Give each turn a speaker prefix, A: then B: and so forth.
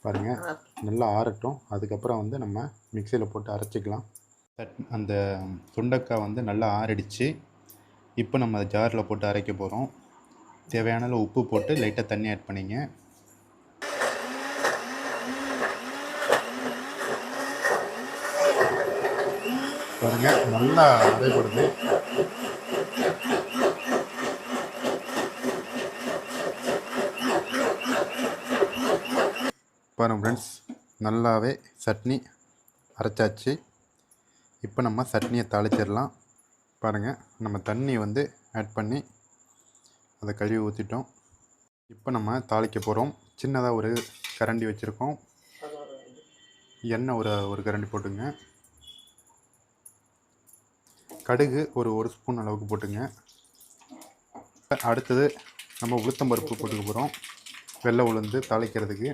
A: பாருங்கள். நல்லா ஆறட்டும். அதுக்கப்புறம் வந்து நம்ம மிக்சியில் போட்டு அரைச்சிக்கலாம். அந்த சுண்டக்காய் வந்து நல்லா ஆறிடுச்சு. இப்போ நம்ம அதை ஜாரில் போட்டு அரைக்க போகிறோம். தேவையான அளவு உப்பு போட்டு லைட்டாக தண்ணி ஆட் பண்ணிங்க. பாருங்கள், நல்லா அரைப்படுது. பாருங்கள் ஃப்ரெண்ட்ஸ், நல்லாவே சட்னி அரைச்சாச்சு. இப்போ நம்ம சட்னியை தாளிச்சிடலாம். பாருங்கள், நம்ம தண்ணி வந்து ஆட் பண்ணி அதை கழுவி ஊற்றிட்டோம். இப்போ நம்ம தாளிக்க போகிறோம். சின்னதாக ஒரு கரண்டி வச்சுருக்கோம். எண்ணெய் ஒரு கரண்டி போட்டுங்க. கடுகு ஒரு ஸ்பூன் அளவுக்கு போட்டுங்க. அடுத்தது நம்ம உளுத்தம்பருப்பு போட்டுக்க போகிறோம். வெள்ளை உளுந்து தாளிக்கிறதுக்கு.